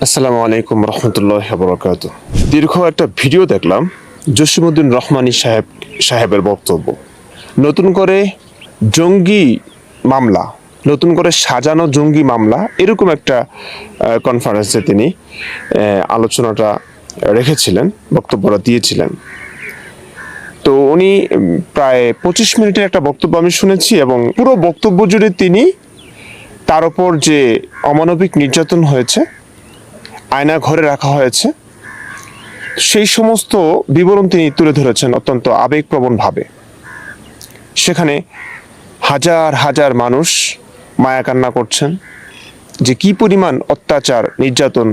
আসসালামু আলাইকুম রহমতুল্লাহ বরকাত। দীর্ঘ একটা ভিডিও দেখলাম জসিমউদ্দিন রহমানী সাহেবের বক্তব্য। নতুন করে জঙ্গি মামলা, নতুন করে সাজানো জঙ্গি মামলা, এরকম একটা কনফারেন্সে তিনি আলোচনাটা রেখেছিলেন, বক্তব্যটা দিয়েছিলেন। তো উনি প্রায় 25 মিনিটের একটা বক্তব্য আমি শুনেছি, এবং পুরো বক্তব্য জুড়ে তিনি তার উপর যে অমানবিক নির্যাতন হয়েছে, আয়না ঘরে রাখা হয়েছে, সেই সমস্ত বিবরণ তিনি তুলে ধরেছেন অত্যন্ত আবেগপ্রবণভাবে। সেখানে হাজার হাজার মানুষ মায়া কান্না করছেন যে কি পরিমাণ অত্যাচার, নির্যাতন,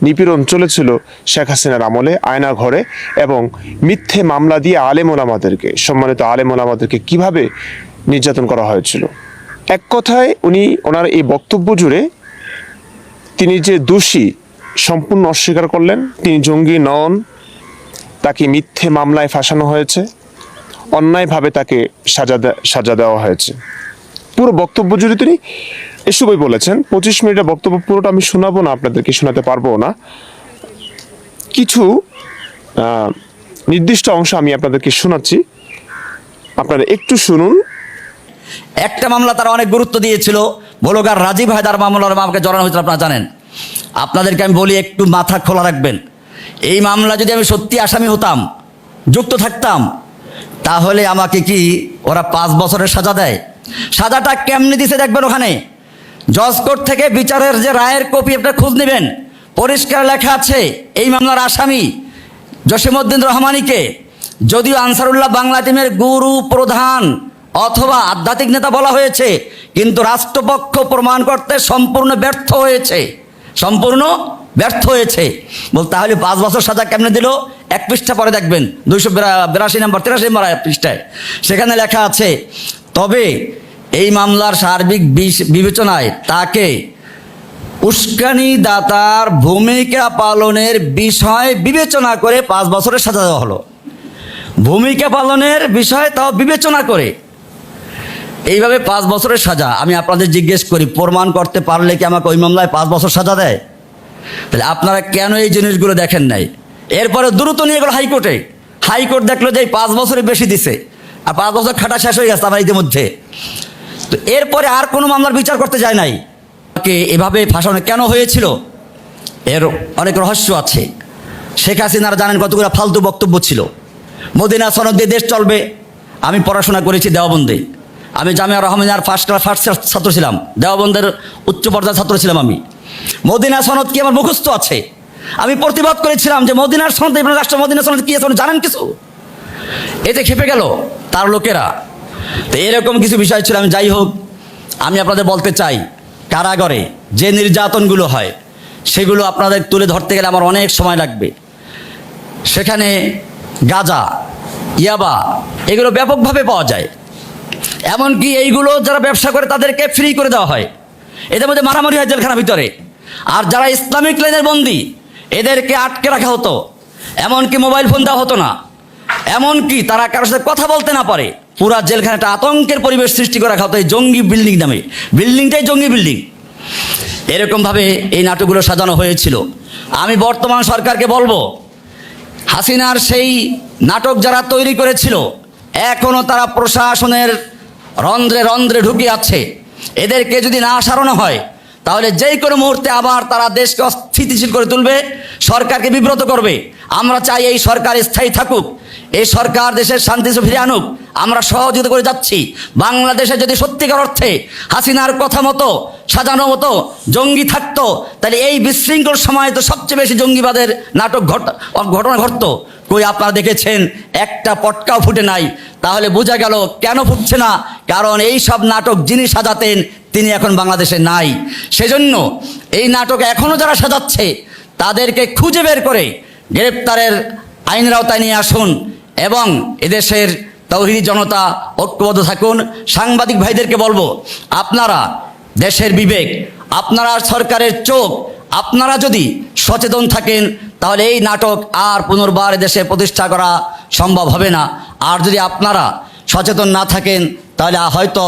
নিপীড়ন চলেছিল শেখ হাসিনার আমলে আয়না ঘরে, এবং মিথ্যে মামলা দিয়ে আলেম ওলামাদেরকে, সম্মানিত আলেম ওলামাদেরকে কিভাবে নির্যাতন করা হয়েছিল। এক কথায় উনি ওনার এই বক্তব্য জুড়ে তিনি যে দোষী সম্পূর্ণ অস্বীকার করলেন। তিনি জঙ্গি নন, তাকে মিথ্যে মামলায় ফাঁসানো হয়েছে, অন্যায়ভাবে তাকে সাজা দেওয়া হয়েছে। পুরো বক্তব্য জুড়ে তিনি এসবই বলেছেন। 25 মিনিটের বক্তব্য পুরোটা আমি শোনাবো না, আপনাদেরকে শোনাতে পারবো না। কিছু নির্দিষ্ট অংশ আমি আপনাদেরকে শোনাচ্ছি, আপনারা একটু শুনুন। একটা মামলা তারা অনেক গুরুত্ব দিয়েছিল, ব্লগার রাজীব হায়দার মামলার আমাকে জড়ানো হয়েছিল, আপনারা জানেন। আপনাদেরকে আমি বলি, একটু মাথা খোলা রাখবেন। এই মামলা যদি আমি সত্যি আসামি হতাম, যুক্ত থাকতাম, তাহলে আমাকে কি ওরা 5 বছরের সাজা দেয়? সাজাটা কেমনি দিছে দেখবেন। ওখানে জজ কোর্ট থেকে বিচারের যে রায়ের কপি, আপনারা খোঁজ নেবেন, পরিষ্কার লেখা আছে এই মামলার আসামি জসিমউদ্দিন রহমানীকে যদিও আনসারুল্লাহ বাংলা টিমের গুরু, প্রধান অথবা আধ্যাত্মিক নেতা বলা হয়েছে, কিন্তু রাষ্ট্রপক্ষ প্রমাণ করতে সম্পূর্ণ ব্যর্থ হয়েছে, সম্পূর্ণ ব্যর্থ হয়েছে। বল তাহলে 5 বছর সাজা কেমনে দিল? 1 পৃষ্ঠা পরে দেখবেন, 282 নম্বর 83 নম্বর পৃষ্ঠায় সেখানে লেখা আছে, তবে এই মামলার সার্বিক বিবেচনায় তাকে উস্কানি দাতার ভূমিকা পালনের বিষয় বিবেচনা করে 5 বছরের সাজা দেওয়া হলো। ভূমিকা পালনের বিষয় তাও বিবেচনা করে এইভাবে 5 বছরের সাজা। আমি আপনাদের জিজ্ঞেস করি, প্রমাণ করতে পারলে কি আমাকে ওই মামলায় 5 বছর সাজা দেয়? তাহলে আপনারা কেন এই জিনিসগুলো দেখেন নাই? এরপরে দ্রুত নিয়ে গেল হাইকোর্টে। হাইকোর্ট দেখলো যে 5 বছরের বেশি দিছে, আর 5 বছর খাটা শেষ হয়ে গেছে আমার ইতিমধ্যে। তো এরপরে আর কোনো মামলার বিচার করতে যায় নাই। এভাবে ফাঁসানো কেন হয়েছিল এর অনেক রহস্য আছে। শেখ হাসিনার জানেন কতগুলো ফালতু বক্তব্য ছিল। মদিনা সনদ দিয়ে দেশ চলবে। আমি পড়াশোনা করেছি দেওবন্দে, আমি জামিয়া রহমানিয়ার ফার্স্ট ছাত্র ছিলাম, দেওবন্দের উচ্চ পর্যায়ের ছাত্র ছিলাম আমি। মদিনা সনদ কি আমার মুখস্থ আছে। আমি প্রতিবাদ করেছিলাম যে মদিনার সনদ, রাষ্ট্র মদিনা সনদ কি আছে জানেন কিছু? এতে খেপে গেল তার লোকেরা। তো এরকম কিছু বিষয় ছিল। আমি যাই হোক, আমি আপনাদের বলতে চাই, কারাগারে যে নির্যাতনগুলো হয় সেগুলো আপনাদের তুলে ধরতে গেলে আমার অনেক সময় লাগবে। সেখানে গাঁজা, ইয়াবা এগুলো ব্যাপকভাবে পাওয়া যায়। এমনকি এইগুলো যারা ব্যবসা করে তাদেরকে ফ্রি করে দেওয়া হয়। এদের মধ্যে মারামারি হয় জেলখানার ভিতরে। আর যারা ইসলামিক লাইনের বন্দী এদেরকে আটকে রাখা হতো, এমনকি মোবাইল ফোন দেওয়া হতো না, এমনকি তারা কারোর সাথে কথা বলতে না পারে। পুরা জেলখানাটা আতঙ্কের পরিবেশ সৃষ্টি করে রাখা হতো এই জঙ্গি বিল্ডিং নামে। বিল্ডিংটাই জঙ্গি বিল্ডিং। এরকমভাবে এই নাটকগুলো সাজানো হয়েছিল। আমি বর্তমান সরকারকে বলবো, হাসিনার সেই নাটক যারা তৈরি করেছিল এখনও তারা প্রশাসনের রন্ধ্রে রন্ধ্রে ঢুকে আছে। এদেরকে যদি না সারানো হয় তাহলে যেই কোনো মুহূর্তে আবার তারা দেশকে অস্থিতিশীল করে তুলবে, সরকারকে বিব্রত করবে। আমরা চাই এই সরকার স্থায়ী থাকুক, এই সরকার দেশের শান্তি ফিরে আনুক। আমরা সহযোগিতা করে যাচ্ছি। বাংলাদেশে যদি সত্যিকার অর্থে হাসিনার কথা মতো সাজানো মতো জঙ্গি থাকতো, তাহলে এই বিশৃঙ্খল সময়ে তো সবচেয়ে বেশি জঙ্গিবাদের নাটক ঘটনা ঘটতো। কই আপনারা দেখেছেন? একটা পটকাও ফুটে নাই। তাহলে বোঝা গেল কেন ফুটছে না, কারণ এই সব নাটক যিনি সাজাতেন তিনি এখন বাংলাদেশে নাই। সেজন্য এই নাটক এখনও যারা সাজাচ্ছে তাদেরকে খুঁজে বের করে গ্রেপ্তারের আইনের আওতায় নিয়ে আসুন, এবং এদেশের তৌহিদি জনতা ঐক্যবদ্ধ থাকুন। সাংবাদিক ভাইদেরকে বলবো, আপনারা দেশের বিবেক, আপনারা সরকারের চোখ, আপনারা যদি সচেতন থাকেন তাহলে এই নাটক আর পুনর্বার দেশে প্রতিষ্ঠা করা সম্ভব হবে না। আর যদি আপনারা সচেতন না থাকেন তাহলে হয়তো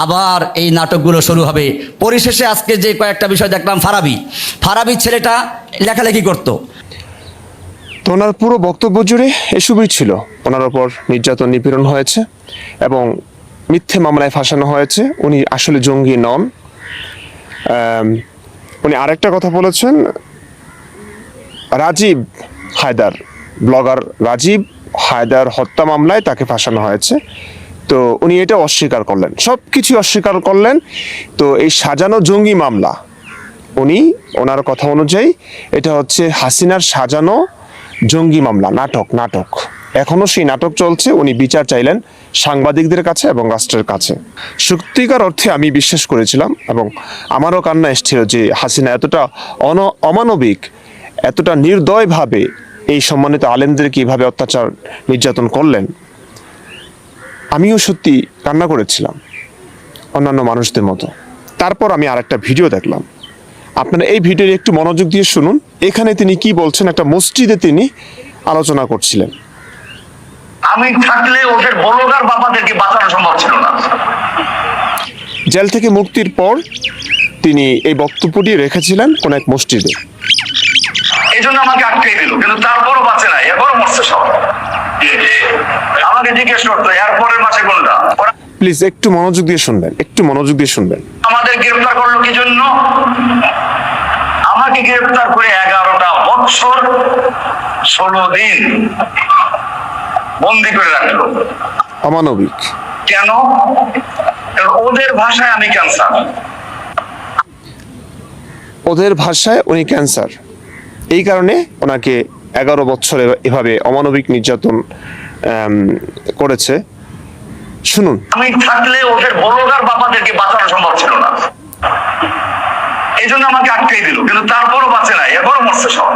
আবার এই নাটকগুলো শুরু হবে। পরিশেষে আজকে যে কয়েকটা বিষয় দেখলাম, ফারাবি ছেলেটা লেখালেখি করতো। তো ওনার পুরো বক্তব্য জুড়ে এসবই ছিল। ওনার ওপর নির্যাতন নিপীড়ন হয়েছে এবং মিথ্যে মামলায় ফাঁসানো হয়েছে। উনি আসলে জঙ্গি নন। উনি আরেকটা কথা বলেছেন, রাজীব হায়দার, ব্লগার রাজীব হায়দার হত্যা মামলায় তাকে ফাঁসানো হয়েছে। তো উনি এটা অস্বীকার করলেন, সব কিছু অস্বীকার করলেন। তো এই সাজানো জঙ্গি মামলা, উনি ওনার কথা অনুযায়ী এটা হচ্ছে হাসিনার সাজানো জঙ্গি মামলা, নাটক। এখনো সেই নাটক চলছে। উনি বিচার চাইলেন সাংবাদিকদের কাছে এবং রাষ্ট্রের কাছে। সত্যিকার অর্থে আমি বিশ্বাস করেছিলাম এবং আমারও কান্না এসেছিল যে হাসিনা এতটা অমানবিক, এতটা নির্দয়ভাবে এই সম্মানিত আলেমদের কিভাবে অত্যাচার নির্যাতন করলেন। আমিও সত্যি কান্না করেছিলাম অন্যান্য মানুষদের মতো। তারপর আমি আরেকটা ভিডিও দেখলাম। আপনারা এই ভিডিওর একটু মনোযোগ দিয়ে শুনুন। এখানে তিনি কি বলছেন, একটা মসজিদে তিনি আলোচনা করছিলেন। আমি থাকলে ওদের ব্লগার বাবাদেরকে বাঁচানো সম্ভব ছিল না। জেল থেকে মুক্তির পর তিনি এই বক্তব্যটি রেখেছিলেন কোন এক মসজিদে। এই জন্য আমাকে আটকে দিল, কিন্তু তারপরও বাঁচে নাই, এরপরও মরছে সব। আমাকে জিজ্ঞেস করতো এরপরের মাসে কোনটা। প্লিজ একটু মনোযোগ দিয়ে শুনবেন। আমাদের গ্রেফতার করলো কি জন্য? আমাকে গ্রেফতার করে 11টা বছর 16 দিন বন্দি করে রাখলো। অমানবিক। কেন? ওদের ভাষায় আমি ক্যান্সার। ওদের ভাষায় উনি ক্যান্সার। এই কারণে ওনাকে 11 বছরে এভাবে অমানবিক নির্যাতন করেছে। শুনুন। আমি থাকলে ওদের ব্লগার বাবাদেরকে বাঁচানো সম্ভব ছিল না। এই জন্য আমাকে আটকে দিল, কিন্তু তারপরও বাঁচে নাই, এরপরও মরছে সব।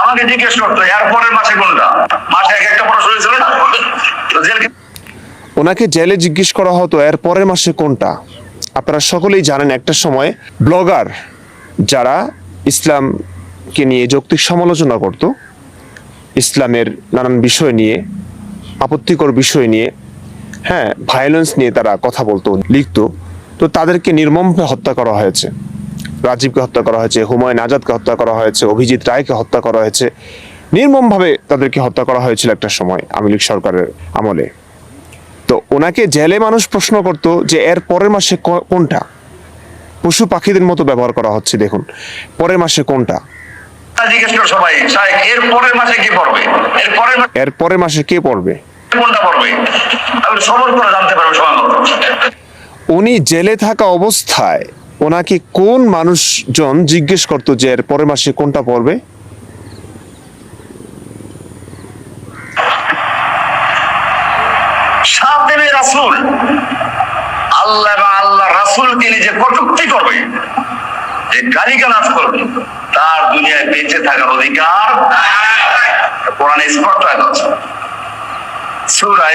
আমাকে জিজ্ঞেস করতো এরপরের মাসে কোনটা। মাসে একটা প্রশ্ন হয়েছিল না। ওনাকে জেলে জিজ্ঞেস করা হতো এর পরের মাসে কোনটা। আপনারা সকলেই জানেন একটা সময় ব্লগার যারা ইসলামকে নিয়ে যৌক্তিক সমালোচনা করত, ইসলামের নানান বিষয় নিয়ে, আপত্তিকর বিষয় নিয়ে, ভায়োলেন্স নিয়ে তারা কথা বলতো, লিখতো, তো তাদেরকে নির্মমভাবে হত্যা করা হয়েছে। রাজীবকে হত্যা করা হয়েছে, হুমায়ুন আজাদকে হত্যা করা হয়েছে, অভিজিৎ রায়কে হত্যা করা হয়েছে। নির্মমভাবে তাদেরকে হত্যা করা হয়েছিল একটা সময় আওয়ামী লীগ সরকারের আমলে। তো ওনাকে জেলে মানুষ প্রশ্ন করতো যে এর পরের মাসে কোনটা। পশু পাখিদের মতো ব্যবহার করা হচ্ছে। দেখুন, পরের মাসে কোনটা। জিজ্ঞেস করো সবাই, এর পরের মাসে কি পড়বে, এর পরের মাসে কে পড়বে, কোনটা পড়বে, আমি সবর করে জানতে পারবো সময় মতো। উনি জেলে থাকা অবস্থায় ওনাকে কোন মানুষজন জিজ্ঞেস করতো যে এর পরের মাসে কোনটা পড়বে? সাতেমে রাসূল, আল্লাহ এবং আল্লাহ রাসূলকে নিজে কটূক্তি করবে, যে গালিগালাজ করবে, তার দুনিয়ায় বেঁচে থাকার অধিকার কোরআনে স্পষ্ট আছে। সূরা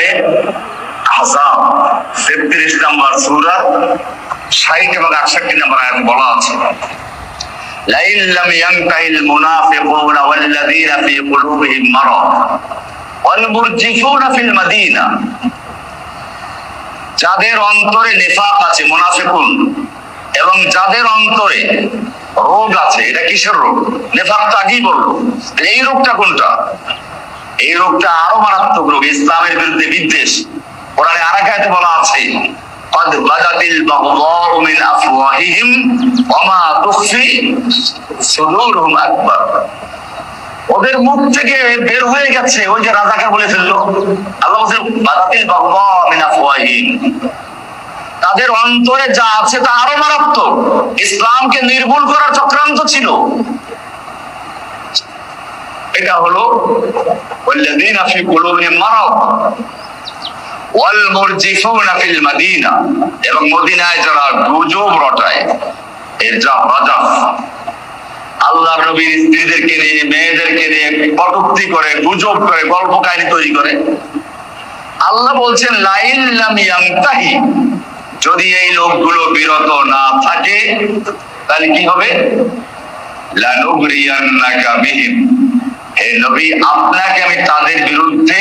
আহজাব 33 নম্বর সূরা 60 এবং 68 নম্বর আয়াত বলা আছে, লাইন লাম ইয়ানতাহিল মুনাফিকুনা ওয়াল্লাযীনা ফী কুলুবিহিম মারাদ ওয়াল মুরজিফুনা ফিল মাদিনা। যাদের অন্তরে নিফাক আছে, মুনাফিকুন, এবং যাদের অন্তরে রোগ আছে। এটা কিসের রোগ? নিফাক তো আগেই বললো। এই রোগটা কোনটা? এই রোগটা আরো মারাত্মক রোগ, ইসলামের বিরুদ্ধে বিদ্বেষ। কোরআনে আরেক আয়াতে বলা আছে, قد بدت البغضاء من أفواههم وما تخفي صدورهم أكبر। ওদের মুখ থেকে বের হয়ে গেছে ওই যে রাজাকার বলে ফেললো। আল্লাহ বলেন বাদাতিল বাগদা মিন আফওয়াহিহিম, তাদের অন্তরে যা আছে তা আরো মারাত্মক। ইসলামকে নির্মূল করার চক্রান্ত ছিল। এটা হলো ওয়াল্লাযীনা ফী কুলুবিহিম মারাদ ওয়াল মুরজিফুনা ফিল মাদিনা, এবং মদিনায় যারা গুজব রটায়, এর যা রাজাফ, আল্লাহর নবীর স্ত্রীদেরকে নিয়ে, মেয়েদেরকে নিয়ে কটূক্তি করে, গুজব করে, গল্প কাহিনী তৈরি করে। আল্লাহ বলছেন লাইন লাম ইয়ানতাহি, যদি এই লোকগুলো বিরত না থাকে তাহলে কি হবে? লানুগরিয়ান্নাকা বিহিম, হে নবী আপনাকে আমি তাদের বিরুদ্ধে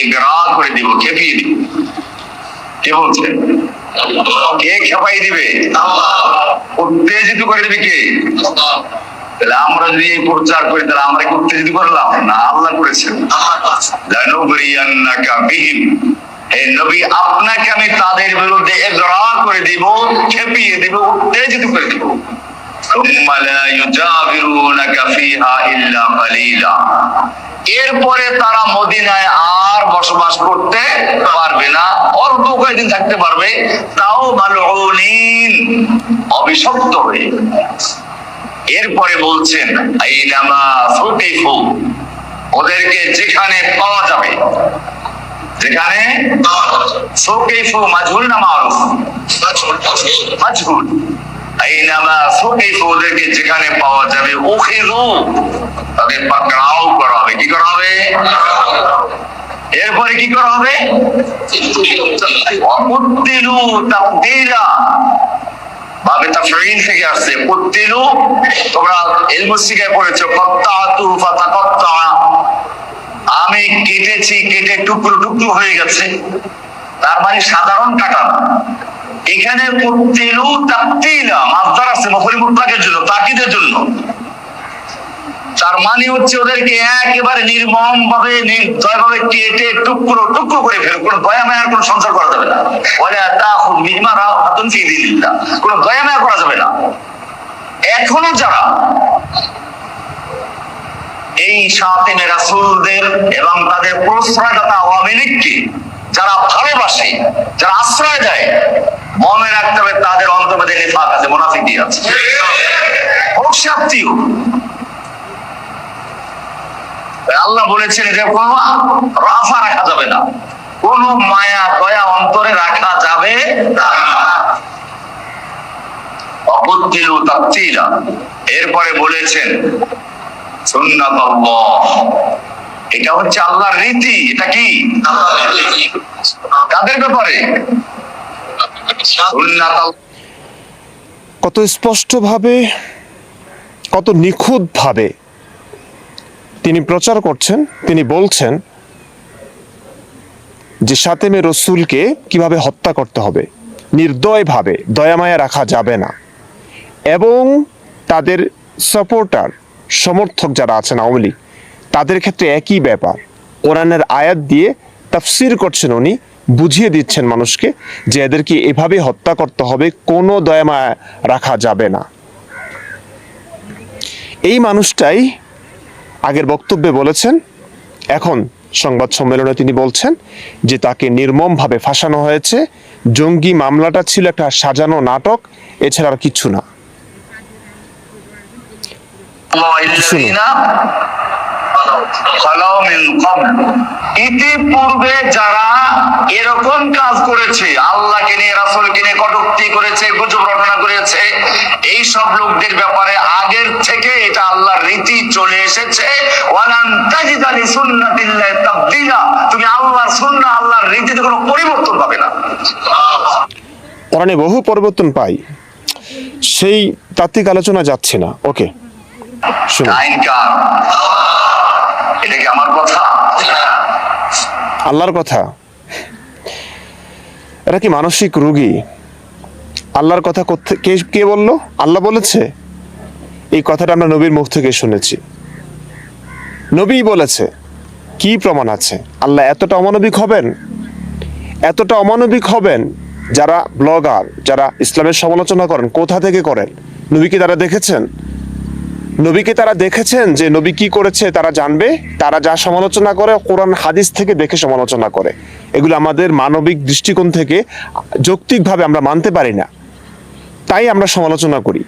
ইগরা করে দিব, খেপিয়ে দিব। কে বলছে? কে খেপাই দিবে? উত্তেজিত করে দিবে কে? তাহলে আমরা যদি এই প্রচার করি তাহলে আমরা কি উত্তেজিত করলাম না? আল্লাহ করেছেন। লানুগরিয়ান্নাকা বিহিম, হে নবী আপনাকে আমি তাদের বিরুদ্ধে ইগরা করে দিব, খেপিয়ে দিব, উত্তেজিত করে দিব। সুম্মা লা ইউজাবিরুনাকা ফিহা ইল্লা কালিলা, এরপরে তারা মদিনায় আর বসবাস করতে পারবে না, অল্প কয়েকদিন থাকতে পারবে, তাও মালউনিন, অভিশপ্ত হয়ে। এরপরে বলছেন আইনামা ফুকিফু, ওদেরকে যেখানে পাওয়া যাবে, যেখানে ফুকিফু মাজহুল না মারুফ? মাজহুল। আইনামা ফুকিফু, ওদেরকে যেখানে পাওয়া যাবে, উখিযু, তাদের পাকড়াও করা হবে। কি করা হবে? এরপরে কি করা হবে? ওয়াকুতিলু তাকদীরা, বাবে তাফঈল থেকে আসছে। কুতিলু তোমরা ইলমুস শিখায় পড়েছো, কাত্তাতু ফাতাকাত্তা, আমি কেটেছি, কেটে টুকরো টুকরো হয়ে গেছে, তার মানে সাধারণ কাটা না। এখানে কুতিলু তাকতিলা মাসদার আছে মফউল মুতলাকের জন্য, তাকিদের জন্য। তার মানে হচ্ছে ওদেরকে একেবারে নির্মম ভাবে, নির্দয় ভাবে কেটে টুকরো টুকরো করে ফেলো। কোনো দয়া মায়ার কোনো সংসার করা যাবে না। ওয়ালা তাখুদ মিম্মা রাহাতুন ফি দিনিল্লাহ, কোনো দয়া মায়া করা যাবে না। এখনো যারা এই শাতিনে রাসূলদের এবং তাদের প্রশ্রয়দাতা আওয়ামী লীগকে যারা ভালোবাসে, যারা আশ্রয় দেয়, মনে রাখতে হবে তাদের অন্তর্মধ্যে নিফাক আছে, মুনাফিকি আছে। হোক সে আত্মীয়। আল্লাহ বলেছেন যে কোনো রাফা রাখা যাবে না, কোন মায়া দয়া অন্তরে রাখা যাবে না। অকুতিলু তাকতিলা, এরপরে বলেছেন সুন্নাতুল্লাহ, এটা হচ্ছে আল্লাহর রীতি। এটা কি? কাদের ব্যাপারে? সুন্নাতুল্লাহ। কত স্পষ্ট ভাবে, কত নিখুঁত ভাবে তিনি প্রচার করছেন। তিনি বলছেন যে শাতেমে রসুলকে কিভাবে হত্যা করতে হবে, নির্দয়ভাবে, দয়ামায়া রাখা যাবে না। এবং তাদের সাপোর্টার, সমর্থক যারা আছেন আওয়ামী লীগ, তাদের ক্ষেত্রে একই ব্যাপার। কোরআনের আয়াত দিয়ে তাফসির করছেন উনি, বুঝিয়ে দিচ্ছেন মানুষকে যে এদেরকে এভাবে হত্যা করতে হবে, কোনো দয়ামায়া রাখা যাবে না। এই মানুষটাই আগের বক্তব্যে বলেছেন, এখন সংবাদ সম্মেলনে তিনি বলছেন যে তাকে নির্মমভাবে ফাঁসানো হয়েছে, জঙ্গি মামলাটা ছিল একটা সাজানো নাটক, এছাড়া আর কিছু না। ইতিপূর্বে যারা এরকম কাজ করেছে, আল্লাহকে নিয়ে রাসূলকে নিয়ে কটূক্তি করেছে, গুজব রটনা করেছে, এই সব লোকদের ব্যাপারে আগের থেকে এটা আল্লাহর রীতি চলে এসেছে। ওয়ালান তাজিদা লিসুন্নাতিল্লাহি তাবদীলা, তুমি আল্লাহর সুন্নাহ, আল্লাহর রীতিতে কোনো পরিবর্তন পাবে না। কোরআনে বহু পরিবর্তন পাই, সেই তাত্ত্বিক আলোচনা যাচ্ছে না। ওকে, শুনুন। এটা কি আমার কথা? আল্লাহর কথা। এরা কি মানসিক রোগী? আল্লাহর কথা কে বললো? আল্লাহ বলেছে। এই কথাটা আমরা নবীর মুখ থেকে শুনেছি, নবী বলেছে। কি প্রমাণ আছে? আল্লাহ এতটা অমানবিক হবেন? এতটা অমানবিক হবেন? যারা ব্লগার, যারা ইসলামের সমালোচনা করেন, কোথা থেকে করেন? নবীকে তারা দেখেছেন? নবীকে তারা দেখেছেন যে নবী কি করেছে তারা জানবে? তারা যা সমালোচনা করে কোরআন হাদিস থেকে দেখে সমালোচনা করে। এগুলো আমাদের মানবিক দৃষ্টিকোণ থেকে যৌক্তিকভাবে আমরা মানতে পারি না, তাই আমরা সমালোচনা করি।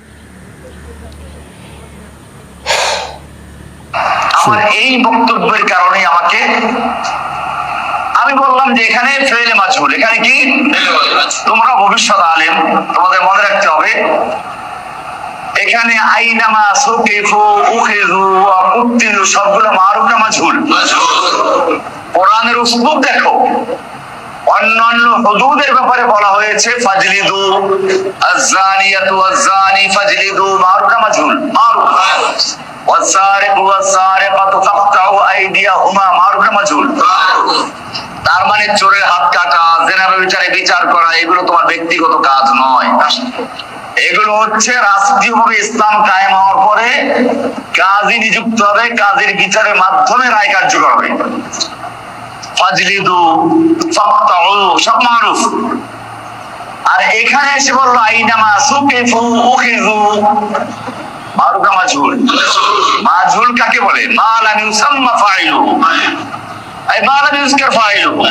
আমার এই বক্তব্যের কারণে আমি বললাম যে এখানে ফেলে মাজহুল, এখানে কি? তোমরা ভবিষ্যৎ আলেম, তোমাদের মনে রাখতে হবে এখানে আইনামা সুকিফু উখিযু ওয়া কুতিলু সবগুলো মারুফ না মাজহুল? কোরআনের উসলুব দেখো। অন্যান্য হুদুদের ব্যাপারে বলা হয়েছে ফাজলিদু আয-যানিয়াতু ওয়াজ-যানি ফাজলিদু, মারুফ না মাজহুল? মারুফ। ওয়াস-সারিকু ওয়াস-সারিকাতু ফাকতাউ আইদিয়াহুমা, মারুফ না মাজহুল? তার মানে চোরের হাত কাটা, জেনার বিচারে বিচার করা এগুলো তোমার ব্যক্তিগত কাজ নয়, এগুলো হচ্ছে রাষ্ট্রীয়ভাবে ইসলাম কায়েম হওয়ার পরে কাজী নিযুক্ত হবে, কাজীর বিচারের মাধ্যমে রায় কার্যকর হবে। ফাজলিদু ফাকতাউ সব মারুফ। আর এখানে এসে বললো আইনামা সুকিফু উখিযু, মারুফা মাজহুল। মাজহুল কাকে বলে? মা লাম ইউসাম্মা ফাইলুহু, এই মা লাম ইউজকার ফাইলুহু,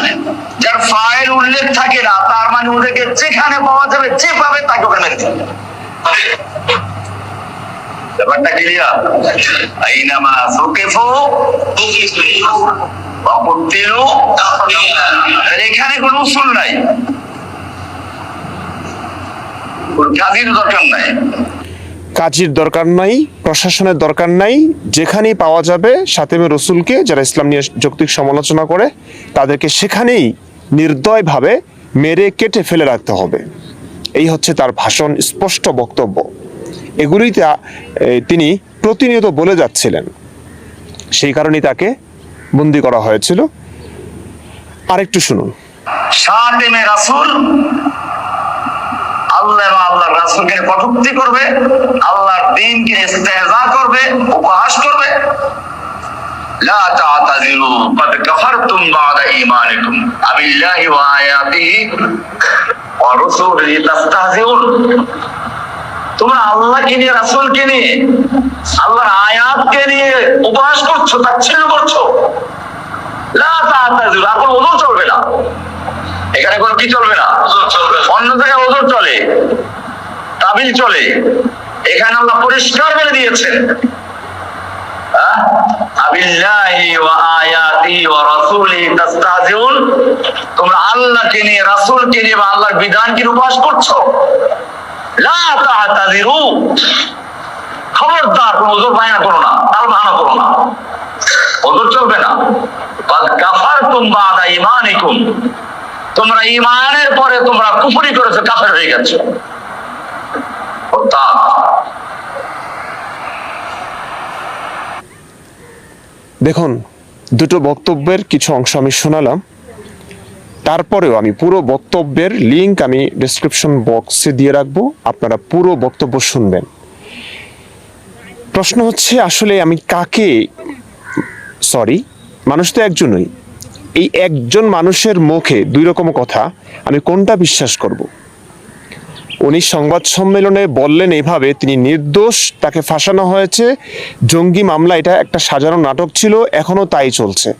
যার ফাইল উল্লেখ থাকে না, তার মানে ওদেরকে যেখানে পাওয়া যাবে যেভাবে তাকে ওখানে মেরে দিতে হবে। ব্যাপারটা ক্লিয়ার? আইনামা সুকিফু ওয়াকুতিলু, এখানে কোনো উসুল নাই, কাজীর দরকার নাই, কাজীর দরকার নাই, প্রশাসনের দরকার নাই, যেখানেই পাওয়া যাবে শাতিমে রসুলকে, যারা ইসলাম নিয়ে যৌক্তিক সমালোচনা করে, তাদেরকে সেখানেই নির্দয়ভাবে মেরে কেটে ফেলে রাখতে হবে। এই হচ্ছে তার ভাষণ, স্পষ্ট বক্তব্য। এগুলিই তিনি প্রতিনিয়ত বলে যাচ্ছিলেন, সেই কারণেই তাকে বন্দী করা হয়েছিল। আরেকটু শুনুন। শাতিমে রাসূল আল্লাহ এবং আল্লাহর রাসূলকে কটূক্তি করবে, আল্লাহর দ্বীনকে ইস্তেহজা করবে, উপহাস করবে। লা তা'তাযিরু ক্বাদ কাফারতুম বা'দা ঈমানিকুম আবিল্লাহি ওয়া আয়াতিহি ওয়া রাসূলিহি তাস্তাহজিউন। তোমরা আল্লাহকে নিয়ে, রাসূলকে নিয়ে, আল্লাহর আয়াতকে নিয়ে উপহাস করছো, তাচ্ছিল্য করছো। লা তা'তাযিরু, এখন ওযর চলবে না, এখানে কোনো কি চলবে না, অন্য জায়গায় ওযর চলে, তাবিল চলে, এখানে আল্লাহ পরিষ্কার বলে দিয়েছেন আবিল্লাহি ওয়া আয়াতিহি ওয়া রাসূলিহি তাস্তাহজিউন, তোমরা আল্লাহকে নিয়ে, রাসূলকে নিয়ে বা আল্লাহর বিধানকে উপহাস করছো। লা তা'তাযিরু, খবরদার কোনো ওযর বায়না করো না, তাল বাহানা করো না, ওযর চলবে না। ক্বাদ কাফারতুম বা'দা ঈমানিকুম, তোমরা ঈমানের পরে তোমরা কুফরি করেছো, কাফের হয়ে গেছো। দেখুন, দুটো বক্তব্যের কিছু অংশ আমি শোনালাম, তারপরেও আমি পুরো বক্তব্যের লিংক আমি ডেসক্রিপশন বক্সে দিয়ে রাখবো, আপনারা পুরো বক্তব্য শুনবেন। প্রশ্ন হচ্ছে আসলে আমি কাকে, মানুষ তো একজনই, এই একজন মানুষের মুখে দুই রকম কথা, আমি কোনটা বিশ্বাস করব? উনি সংবাদ সম্মেলনে বললেন এভাবে তিনি নির্দোষ, তাকে ফাঁসানো হয়েছে, জঙ্গি মামলা, এটা একটা সাজানো নাটক ছিল, এখনো তাই চলছে।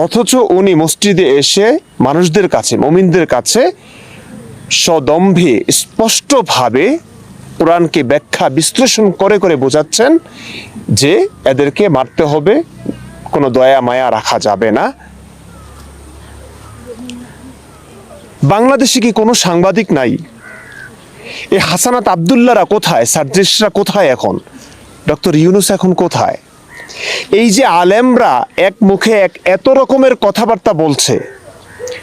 অথচ উনি মসজিদে এসে মানুষদের কাছে, মুমিনদের কাছে সদম্ভে স্পষ্টভাবে কোরআনকে ব্যাখ্যা বিশ্লেষণ করে করে বোঝাচ্ছেন যে এদেরকে মারতে হবে, কোনো দয়া মায়া রাখা যাবে না। বাংলাদেশে কি কোনো সাংবাদিক নাই? এই হাসানাত আব্দুল্লাহরা কোথায়? সার্জিসরা কোথায়? এখন ডক্টর ইউনূস এখন কোথায়? এই যে আলেমরা এক মুখে এত রকমের কথাবার্তা বলছে,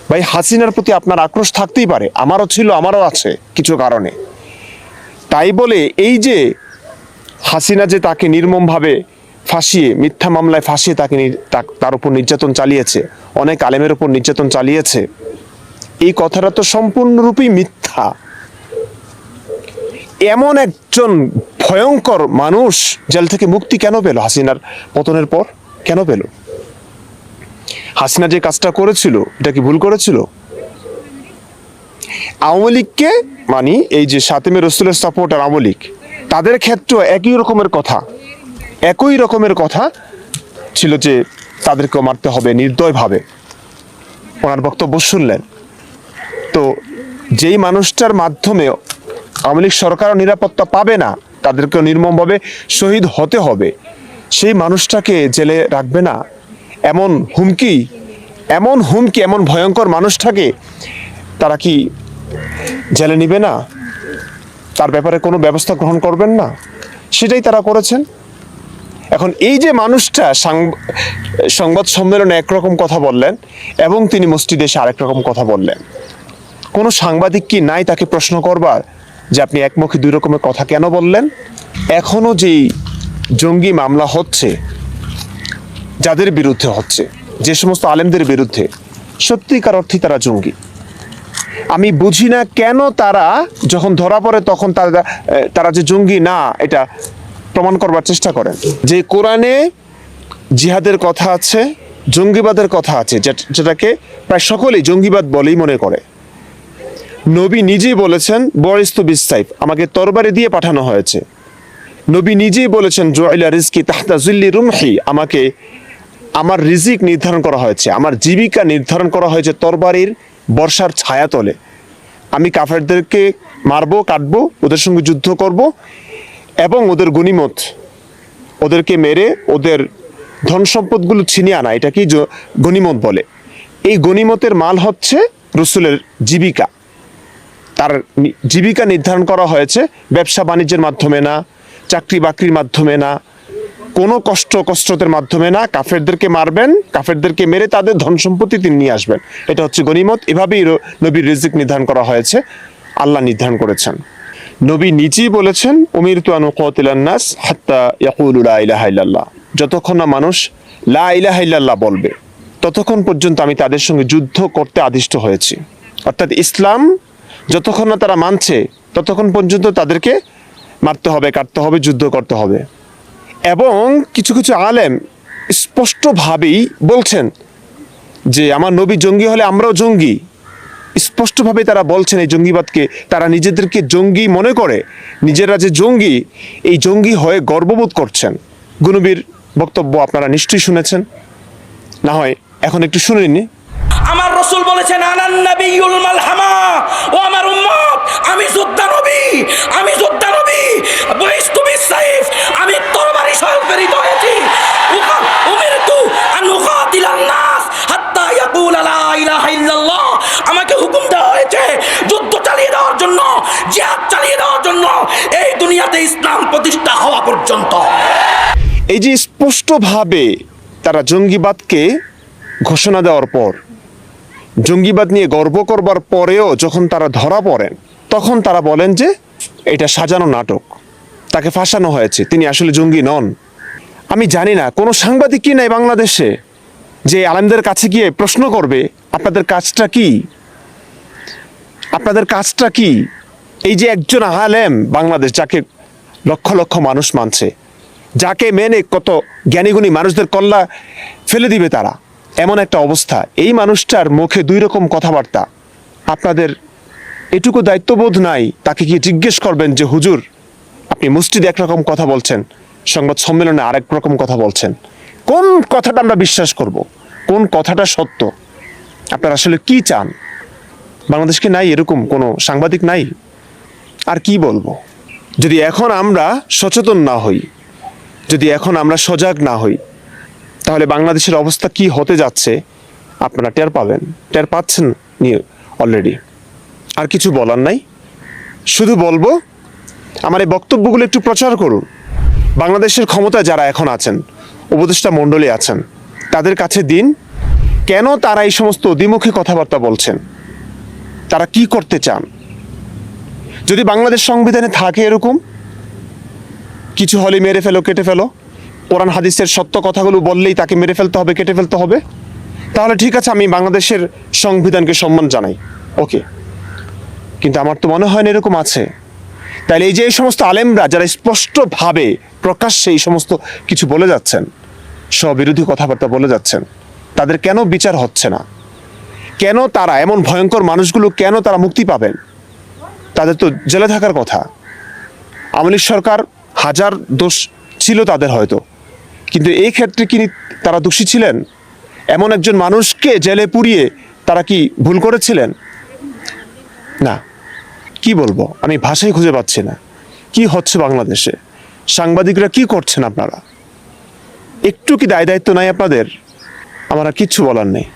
ভাই হাসিনার প্রতি আপনার আক্রোশ থাকতেই পারে, আমারও ছিল, আমারও আছে কিছু কারণে। তাই বলে এই যে হাসিনা যে তাকে নির্মমভাবে ফাঁসিয়ে, মিথ্যা মামলায় ফাঁসিয়ে তার উপর নির্যাতন চালিয়েছে, অনেক আলেমের উপর নির্যাতন চালিয়েছে, এই কথাটা তো সম্পূর্ণরূপেই মিথ্যা। এমন একজন ভয়ঙ্কর মানুষ জেল থেকে মুক্তি কেন পেল হাসিনার পতনের পর? কেন পেল? হাসিনা যে কাজটা করেছিল এটা কি ভুল করেছিল? আওয়ামী লীগকে, মানে এই যে শাতিমে রসুলের সাপোর্টার আওয়ামী লীগ, তাদের ক্ষেত্রেও একই রকমের কথা ছিল যে তাদেরকেও মারতে হবে নির্দয়ভাবে। ওনার বক্তব্য শুনলেন তো, যেই মানুষটার মাধ্যমে আওয়ামী লীগ সরকারও নিরাপত্তা পাবে না, তাদেরকেও নির্মমভাবে শহীদ হতে হবে, সেই মানুষটাকে জেলে রাখবে না? এমন হুমকি, এমন ভয়ঙ্কর মানুষটাকে তারা কি জেলে নিবে না? তার ব্যাপারে কোনো ব্যবস্থা গ্রহণ করবেন না? সেটাই তারা করেছেন। এখন এই যে মানুষটা সংবাদ সম্মেলনে একরকম কথা বললেন এবং তিনি মসজিদে এসে আরেক রকম কথা বললেন, কোনো সাংবাদিক কি নাই তাকে প্রশ্ন করবার যে আপনি একমুখী দুই রকমের কথা কেন বললেন? এখনো যেই জঙ্গি মামলা হচ্ছে, যাদের বিরুদ্ধে হচ্ছে, যে সমস্ত আলেমদের বিরুদ্ধে, সত্যিকার অর্থে তারা জঙ্গি। আমি বুঝি না কেন তারা যখন ধরা পড়ে তখন তারা যে জঙ্গি না এটা প্রমাণ করবার চেষ্টা করেন। যে কোরআনে জিহাদের কথা আছে, জঙ্গিবাদের কথা আছে, যেটাকে প্রায় সকলেই জঙ্গিবাদ বলেই মনে করে। নবী নিজেই বলেছেন বরিস্তু বিসাইফ, আমাকে তরবারি দিয়ে পাঠানো হয়েছে। নবী নিজেই বলেছেন জুইলা রিজকি তাহতা জিল্লি রুমহি, আমাকে আমার রিজিক নির্ধারণ করা হয়েছে, আমার জীবিকা নির্ধারণ করা হয়েছে তরবারির বর্ষার ছায়াতলে। আমি কাফেরদেরকে মারবো, কাটবো, ওদের সঙ্গে যুদ্ধ করব এবং ওদের গনিমত, ওদেরকে মেরে ওদের ধন সম্পদগুলো ছিনিয়ে আনা, এটাকেই গনিমত বলে। এই গনিমতের মাল হচ্ছে রসুলের জীবিকা। তার জীবিকা নির্ধারণ করা হয়েছে ব্যবসা বাণিজ্যের মাধ্যমে না, চাকরি বাকরির মাধ্যমে না, কোনো কষ্টের মাধ্যমে না। কাফেরদেরকে মারবেন, কাফেরদেরকে মেরে তাদের ধন সম্পত্তি তিনি নিয়ে আসবেন, এটা হচ্ছে গনিমত। এভাবেই নবীর রিজিক নির্ধারণ করা হয়েছে, আল্লাহ নির্ধারণ করেছেন। নবী নিজেই বলেছেন উমিরতু আন উকাতিলান নাস হাত্তা ইয়াকুলু লা ইলাহা ইল্লাল্লাহ, যতক্ষণ না মানুষ লা ইলাহা ইল্লাল্লাহ বলবে ততক্ষণ পর্যন্ত আমি তাদের সঙ্গে যুদ্ধ করতে আদিষ্ট হয়েছি। অর্থাৎ ইসলাম যতক্ষণ না তারা মানছে ততক্ষণ পর্যন্ত তাদেরকে মারতে হবে, কাটতে হবে, যুদ্ধ করতে হবে। এবং কিছু কিছু আলেম স্পষ্টভাবেই বলছেন যে আমার নবী জঙ্গি হলে আমরাও জঙ্গি। স্পষ্টভাবে তারা বলছেন এই জঙ্গিবাদকে, তারা নিজেদেরকে জঙ্গি মনে করে, নিজেরা যে জঙ্গি, এই জঙ্গি হয়ে গর্ববোধ করছেন। গুনবীর বক্তব্য আপনারা নিশ্চয়ই শুনেছেন, না হয় এখন একটু শুনে নিন। আমার রাসূল বলেছেন আনান নাবিয়ুল মালহামা, ও আমার উম্মত আমি যোদ্ধা নবী, আমি যোদ্ধা নবী, বুইস্তু বিসাইফ, আমি তরবারি সহ প্রেরিত হয়েছি। উমিরতু আন উকাতিলান নাস হাত্তা ইয়াকুলা লা ইলাহা ইল্লাল্লাহ, আমাকে হুকুম দেওয়া হয়েছে যুদ্ধ চালিয়ে দেওয়ার জন্য, জিহাদ চালিয়ে দেওয়ার জন্য, এই দুনিয়াতে ইসলাম প্রতিষ্ঠা হওয়া পর্যন্ত। এই যে স্পষ্টভাবে তারা জঙ্গিবাদকে ঘোষণা দেওয়ার পর, জঙ্গিবাদ নিয়ে গর্ব করবার পরেও যখন তারা ধরা পড়েন তখন তারা বলেন যে এটা সাজানো নাটক, তাকে ফাঁসানো হয়েছে, তিনি আসলে জঙ্গি নন। আমি জানি না কোনো সাংবাদিক কি নাই বাংলাদেশে যে আলেমদের কাছে গিয়ে প্রশ্ন করবে আপনাদের কাজটা কি, আপনাদের কাজটা কি। এই যে একজন আলেম বাংলাদেশ, যাকে লক্ষ লক্ষ মানুষ মানছে, যাকে মেনে কত জ্ঞানীগুণী মানুষদের কল্লা ফেলে দিবে তারা, এমন একটা অবস্থা, এই মানুষটার মুখে দুই রকম কথাবার্তা। আপনাদের এটুকু দায়িত্ববোধ নাই তাকে কি জিজ্ঞেস করবেন যে হুজুর আপনি মসজিদে একরকম কথা বলছেন, সংবাদ সম্মেলনে আরেক রকম কথা বলছেন, কোন কথাটা আমরা বিশ্বাস করব, কোন কথাটা সত্য, আপনারা আসলে কি চান? বাংলাদেশকে নাই এরকম কোনো সাংবাদিক নাই? আর কি বলবো? যদি এখন আমরা সচেতন না হই, যদি এখন আমরা সজাগ না হই, তাহলে বাংলাদেশের অবস্থা কি হতে যাচ্ছে আপনারা টের পাবেন, টের পাচ্ছেন অলরেডি। আর কিছু বলার নাই, শুধু বলবো আমার এই বক্তব্যগুলো একটু প্রচার করুন। বাংলাদেশের ক্ষমতায় যারা এখন আছেন, উপদেষ্টা মণ্ডলী আছেন, তাদের কাছে দিন কেন তারা এই সমস্ত দ্বিমুখী কথাবার্তা বলছেন, তারা কি করতে চান। যদি বাংলাদেশ সংবিধানে থাকে এরকম কিছু হলে মেরে ফেলো, কেটে ফেলো, কোরআন হাদিসের সত্য কথাগুলো বললেই তাকে মেরে ফেলতে হবে, কেটে ফেলতে হবে, তাহলে ঠিক আছে, আমি বাংলাদেশের সংবিধানকে সম্মান জানাই, ওকে। কিন্তু আমার তো মনে হয় না এরকম আছে। তাহলে এই যে এই সমস্ত আলেমরা যারা স্পষ্টভাবে প্রকাশ্যে এই সমস্ত কিছু বলে যাচ্ছেন, স্ববিরোধী কথাবার্তা বলে যাচ্ছেন, তাদের কেন বিচার হচ্ছে না? কেন তারা এমন ভয়ঙ্কর মানুষগুলো কেন তারা মুক্তি পাবেন? তাদের তো জেলে থাকার কথা। আওয়ামী লীগ সরকার হাজার দোষ ছিল তাদের হয়তো, কিন্তু এই ক্ষেত্রে কি তারা দোষী ছিলেন? এমন একজন মানুষকে জেলে পুরিয়ে তারা কি ভুল করেছিলেন? না। কি বলবো, আমি ভাষাই খুঁজে পাচ্ছি না। কি হচ্ছে বাংলাদেশে? সাংবাদিকরা কি করছেন আপনারা? একটু কি দায় দায়িত্ব নাই আপনাদের? আমার আর কিচ্ছু বলার নেই।